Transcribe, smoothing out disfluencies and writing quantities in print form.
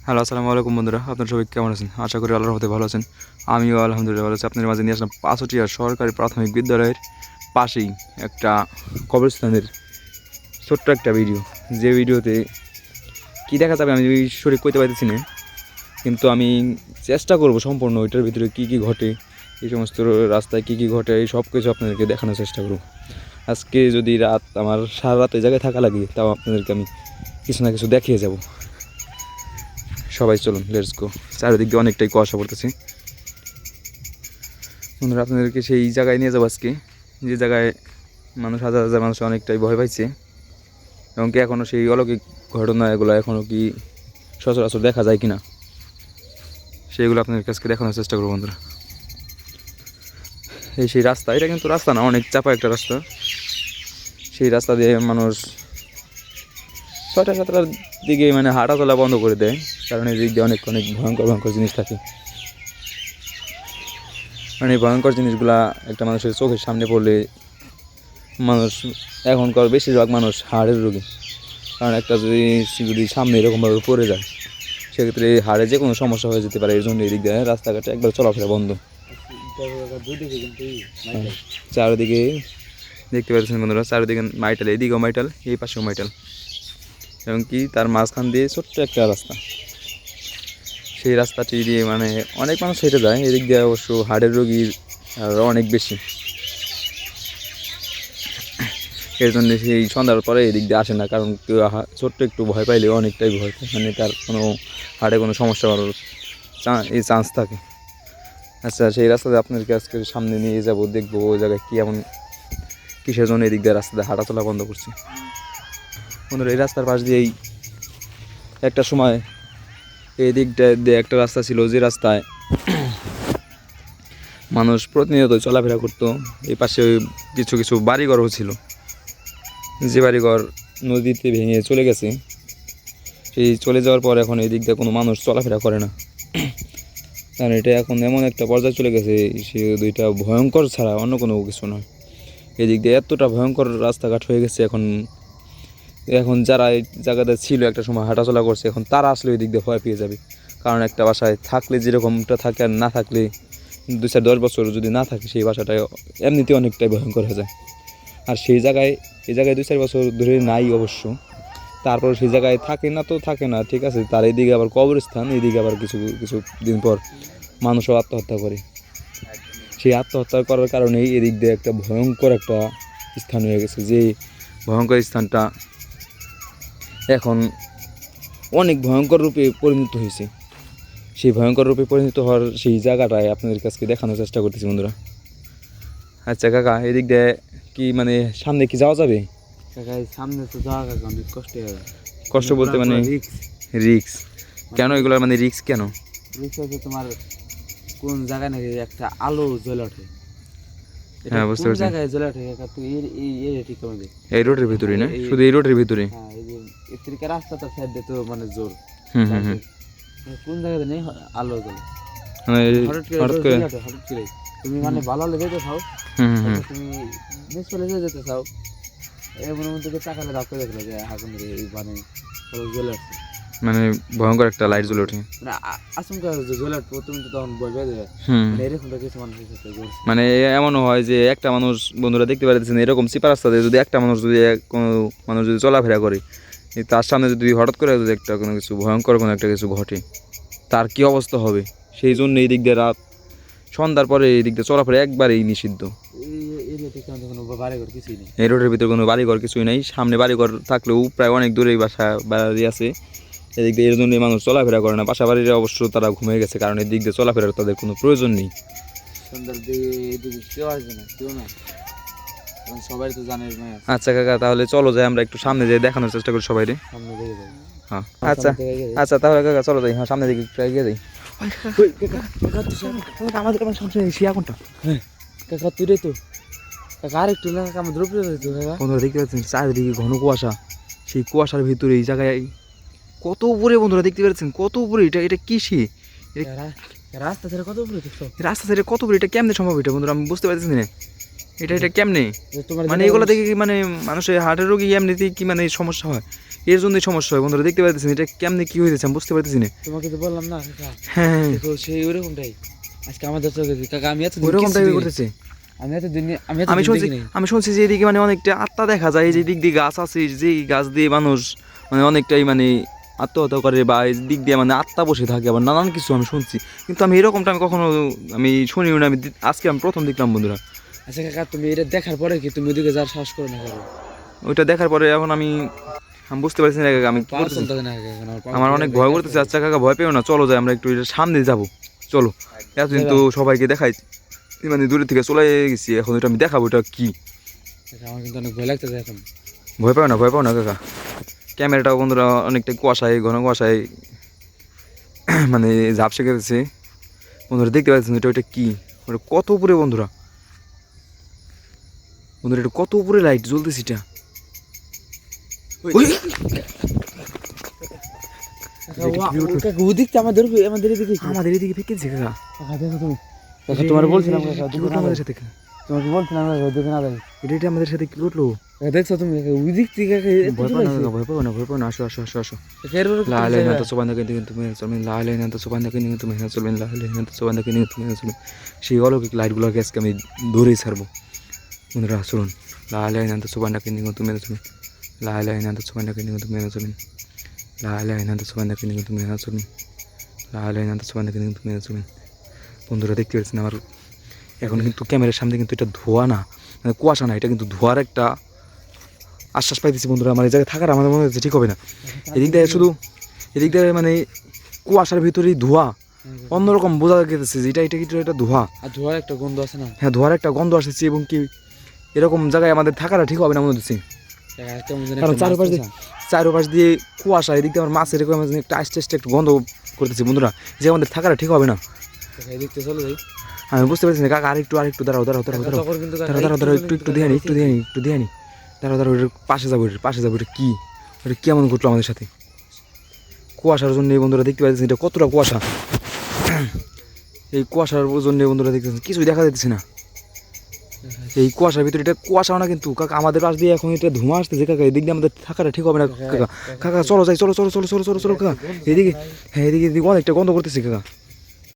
Hello, আসসালামু আলাইকুম বন্ধুরা। আপনারা সবাই কেমন আছেন? আশা করি আল্লাহর রহমতে ভালো আছেন। আমিও আলহামদুলিল্লাহ ভালো আছি। আপনাদের মাঝে নিয়ে আসলাম পাঁচটিয়া সরকারি প্রাথমিক বিদ্যালয়ের পাশেই একটা কবরস্থানের ছোট্ট একটা ভিডিও। যে ভিডিওতে কী দেখা যাবে আমি সঠিক কইতে পারতেছি না, কিন্তু আমি চেষ্টা করব সম্পূর্ণ ওইটার ভিতরে কী কী ঘটে, এই সমস্ত রাস্তায় কী কী ঘটে, এই সব কিছু আপনাদেরকে দেখানোর চেষ্টা করব। আজকে যদি রাত আমার সারা রাত ওই জায়গায় থাকা লাগে, তাও আপনাদেরকে আমি কিছু না কিছু দেখিয়ে যাব। সবাই চলুন, লেটস গো। চারিদিক দিয়ে অনেকটাই কুয়াশা পড়তেছে বন্ধুরা। আপনাদেরকে সেই জায়গায় নিয়ে যাবো আজকে, যে জায়গায় মানুষ হাজার হাজার মানুষ অনেকটাই ভয় পাইছে, এবং কি এখনও সেই অলৌকিক ঘটনা এগুলো এখনও কি সচরাচর দেখা যায় কিনা, সেইগুলো আপনাদের কাছকে দেখানোর চেষ্টা করবো বন্ধুরা। এই সেই রাস্তা, এটা কিন্তু রাস্তা না, অনেক চাপা একটা রাস্তা। সেই রাস্তা দিয়ে মানুষ 6টা-7টার দিকে মানে হাঁটা চলা বন্ধ করে দেয়, কারণ এই দিক দিয়ে অনেক অনেক ভয়ঙ্কর ভয়ঙ্কর জিনিস থাকে। মানে এই ভয়ঙ্কর জিনিসগুলা একটা মানুষের চোখের সামনে পড়লে মানুষ, এখনকার বেশিরভাগ মানুষ হাড়ের রোগী, কারণ একটা যদি সামনে এরকমভাবে পড়ে যায়, সেক্ষেত্রে হাড়ে যে কোনো সমস্যা হয়ে যেতে পারে। এর জন্য এদিক দিয়ে রাস্তাঘাটে একবার চলাফেরা বন্ধ। চারিদিকে দেখতে পাচ্ছেন বন্ধুরা, চারিদিকে মাইটাল, এদিকেও মাইটাল, এই পাশেও মাইটাল, এবং কি তার মাঝখান দিয়ে ছোট্ট একটা রাস্তা। সেই রাস্তাটি দিয়ে মানে অনেক মানুষ হেঁটে যায়। এদিক দিয়ে অবশ্য হাড়ের রোগীর আরও অনেক বেশি, এর জন্য সেই সন্ধ্যার পরে এদিক দিয়ে আসে না, কারণ কেউ ছোট্ট একটু ভয় পাইলে অনেকটাই ভয় পায়, মানে তার কোনো হাড়ে কোনো সমস্যা হওয়ার এই চান্স থাকে। আচ্ছা, সেই রাস্তাতে আপনাদেরকে আজকে সামনে নিয়ে যাব, দেখবো ওই জায়গায় কী এমন কিসের জন্য এদিক দিয়ে রাস্তাতে হাঁটা চলা বন্ধ করছে বন্ধুরা। এই রাস্তার পাশ দিয়েই একটা সময় এই দিকটা দিয়ে একটা রাস্তা ছিল, যে রাস্তায় মানুষ প্রতিনিয়ত চলাফেরা করতো। এই পাশে কিছু কিছু বাড়িঘরও ছিল, যে বাড়িঘর নদীতে ভেঙে চলে গেছে। সেই চলে যাওয়ার পর এখন এই দিক দিয়ে কোনো মানুষ চলাফেরা করে না, কারণ এটা এখন এমন একটা পর্যায়ে চলে গেছে, সে দুইটা ভয়ঙ্কর ছাড়া অন্য কোনো কিছু নয়। এদিক দিয়ে এতটা ভয়ঙ্কর রাস্তাঘাট হয়ে গেছে এখন। এখন যারা এই জায়গাতে ছিল একটা সময় হাঁটাচলা করছে, এখন তারা আসলে ওই দিক দিয়ে ভয় পেয়ে যাবে, কারণ একটা বাসায় থাকলে যেরকমটা থাকে আর না থাকলে 2-4-10 বছর যদি না থাকে, সেই বাসাটায় এমনিতে অনেকটাই ভয়ঙ্কর হয়ে যায়। আর সেই জায়গায় এই জায়গায় 2-4 বছর ধরে নাই অবশ্য, তারপর সেই জায়গায় থাকে না তো থাকে না, ঠিক আছে। তার এইদিকে আবার কবরস্থান, এইদিকে আবার কিছু কিছু দিন পর মানুষও আত্মহত্যা করে। সেই আত্মহত্যা করার কারণেই এদিক দিয়ে একটা ভয়ঙ্কর একটা স্থান হয়ে গেছে, যে ভয়ঙ্কর স্থানটা এখন অনেক ভয়ঙ্কর রূপে পরিণত হয়েছে। সেই ভয়ঙ্কর রূপে পরিণত হওয়ার সেই জায়গাটায় আপনাদের কাছে দেখানোর চেষ্টা করতেছি বন্ধুরা। আচ্ছা কাকা, এদিক দিয়ে কি মানে সামনে কি যাওয়া যাবে? কাকা সামনে তো যাওয়া কাকা অনেক কষ্ট হবে। কষ্ট বলতে মানে রিক্স কেন? এগুলো মানে রিক্স কেন? রিক্স হচ্ছে তোমার কোন জায়গায় নাকি একটা আলো জ্বলে ওঠে। হ্যাঁ, বুঝতে পারছি। জায়গায় জ্বলে ওঠে কাকা, তুই এই ঠিক আমাদের এই রোডের ভিতরে না, শুধু এই রোডের ভিতরে? হ্যাঁ, এই যে এদিকে রাস্তাটা সাইড দিয়ে তো মানে জোর। হুম। কোন জায়গাতে নেই আলো জ্বলে, মানে হঠাৎ করে তুমি মানে ভালো হলে যেতে চাও, তুমি চলে যেতে চাও, এমন মধ্যে টাকাটা দাপ করে দেখলো যে আগুন মানে জ্বলে আসছে, মানে ভয়ঙ্কর একটা লাইট জ্বলে ওঠে, মানে আচমকা জ্বলে উঠবো, তুমি তো তখন বলবে যে এরকমটা কিছু মানুষের সাথে ঘটছে। মানে এমনও হয় যে একটা মানুষ, বন্ধুরা দেখতে পাচ্ছেন, এরকম চিপা রাস্তাতে যদি একটা মানুষ যদি কোনো মানুষ যদি চলাফেরা করে, তার সামনে যদি হঠাৎ করে যদি একটা কোনো কিছু ভয়ঙ্কর কোনো একটা কিছু ঘটে, তার কি অবস্থা হবে? সেই জন্য এই দিক দিয়ে রাত সন্ধ্যার পরে এই দিক দিয়ে চলাফেরা একবারেই নিষিদ্ধ। এই রোডের ভিতরে কোনো বাড়িঘর কিছুই নেই, সামনে বাড়িঘর থাকলেও প্রায় অনেক দূরেই বাড়ি আছে। এদিক দিয়ে এর জন্যই মানুষ চলাফেরা করে না। বাসা বাড়ির অবশ্য তারা ঘুমিয়ে গেছে, কারণ এদিক দিয়ে চলাফেরার তাদের কোনো প্রয়োজন নেই। সবাই তো জানে। আচ্ছা কাকা, তাহলে চলো যাই, আমরা একটু সামনে যাই, দেখানোর চেষ্টা করি সবাই রে। হ্যাঁ আচ্ছা আচ্ছা, তাহলে কাকা চলো যাই, হ্যাঁ সামনে দিকে এগিয়ে যাই। আমাদের সামনে শিয়া কোনটা? হ্যাঁ কাকা, তুই রে তো কাকা, আর একটু কাকা আমাদের উপরে তো কাকা। বন্ধুরা দেখতে পাচ্ছেন চারিদিকে ঘন কুয়াশা, সেই কুয়াশার ভিতরে এই জায়গায় কত উপরে, বন্ধুরা দেখতে পাচ্ছেন কত উপরে। এটা কিসে? রাস্তা ছেড়ে কত উপরে দেখছো? রাস্তা ছেড়ে কত উপরে? এটা কেমনে সম্ভব? এটা বন্ধুরা আমি বুঝতে পারতেছি না, এটা কেমনে? মানে এগুলো দেখে কি মানে মানুষের হার্টের রোগী এমনিতেই কি মানে সমস্যা হয়? এর জন্যই সমস্যা হয় বন্ধুরা, দেখতে পাচ্ছেন এটা কেমনে কি হয়েছে আমি বুঝতে পারতেছি না। তোমাকে তো বললাম না কাকা, হ্যাঁ দেখো সেই ওরকমটাই আজকে আমাদের চোখে কাকা। আমি এত ওইরকম টাইপের করতেছে। আমি শুনছি যে এদিকে মানে অনেকটা আত্মা দেখা যায়, এই যে দিক দিয়ে গাছ আছে, যে গাছ দিয়ে মানুষ মানে অনেকটাই মানে আত্মহত্যা করে, বা এই দিক দিয়ে মানে আত্মা বসে থাকে, আবার নানান কিছু আমি শুনছি, কিন্তু আমি এরকমটা আমি কখনো আমি শুনিও না। আজকে আমি প্রথম দেখলাম বন্ধুরা। আচ্ছা কাকা, তুমি এটা দেখার পরে কি তুমি ওদিকে যাওয়ার সাহস করো না কারো? ওইটা দেখার পরে এখন আমি বুঝতে পারছি না কাকা আমি কি পা করতেছি। চলতে না কাকা, এখন আমার অনেক ভয় করতেছে। আচ্ছা কাকা ভয় পেও না, চলো যাই আমরা একটু এটার সামনে যাবো, চলো। এতদিন তো সবাইকে দেখাই মানে দূরের থেকে চলে গেছি, এখন এটা আমি দেখাবো এটা কি। আমার কিন্তু অনেক ভয় লাগতেছে এখন। ভয় পাও না কাকা। ক্যামেরাটাও বন্ধুরা অনেকটা কুয়াশায়, ঘন কুয়াশায় মানে ঝাপসে গেছে বন্ধুরা, দেখতে পাচ্ছেন এটা ওইটা কি, ওটা কত উপরে বন্ধুরা, এটা কত উপরে লাইট জ্বলতেছে এটা। ওদিক আমাদের এদিকে আমাদের এদিকে ফেকেছে কাকা। দেখো তুমি, তোমার বলছিলাম আমাদের সাথে তোমাকে বলছিলাম ওদিকে না যাই। এটা আমাদের সাথে কি ঘটলো দেখছো তুমি ওই দিক থেকে ভয় পাও না আসো লালে না তো সোবান দেখে কিন্তু মেনে চলবেন, লালে না তো সোবান দেখে কিন্তু মেনে চলবেন, লালে না তো সোবান দেখে কিন্তু মেনে চলবেন। সেই অলৌকিক লাইটগুলোকে আজকে আমি ধরেই ছাড়বো বন্ধুরা, চলুন। লালে না তো সোবান দেখে কিন্তু মেনে চলবেন, লালে না তো সোবান দেখে কিন্তু মেনে চলবেন, লালে না তো সোবান দেখে কিন্তু মেনে চলবেন, লালে না তো সোবান দেখে কিন্তু মেনে চলবেন। বন্ধুরা দেখতে পাচ্ছেন আমার এখন কিন্তু ক্যামেরার সামনে কিন্তু এটা ধোয়া না, মানে কুয়াশা না, এটা কিন্তু ধোয়ার একটা আশ্বাস পাইতেছি বন্ধুরা। আমার এই জায়গায় থাকার আমার মনে হচ্ছে ঠিক হবে না। এদিক দিয়ে মানে কুয়াশার ভিতরেই ধোঁয়া, অন্যরকম বোঝা গেছে যে এটা ধোঁয়া, আর ধোয়ার একটা গন্ধ আছে না। হ্যাঁ ধোঁয়ার একটা গন্ধ আসছে, এবং কি এরকম জায়গায় আমাদের থাকাটা ঠিক হবে না মনে হচ্ছে, কারণ চারোপাশ দিয়ে কুয়াশা, এদিক দিয়ে আমার মাছ এরকম একটা আস্তে আস্তে একটু গন্ধ করতেছে বন্ধুরা, যে আমাদের থাকাটা ঠিক হবে না। এদিক থেকে চলে যাই, আমি বুঝতে পারছি না কাকা, আরেকটু দাঁড়াও একটু দিয়ে নি দাঁড়াও ওটার পাশে যাবো, এটা কি, ওটা কেমন ঘটলো আমাদের সাথে। কুয়াশার জন্য বন্ধুরা দেখতে পাচ্ছেন এটা কতটা কুয়াশা, এই কুয়াশার জন্য বন্ধুরা দেখতেছেন কিছুই দেখা যাচ্ছে না। এই কুয়াশার ভিতরে এটা কুয়াশাও না কিন্তু কাকা, আমাদের পাশ দিয়ে এখন এটা ধোঁয়া আসতেছে কাকা, এদিক দিয়ে আমাদের থাকাটা ঠিক হবে না কাকা। কাকা চলো যাই, চলো কাকা, এদিকে অনেকটা গন্ধ করতেছে কাকা।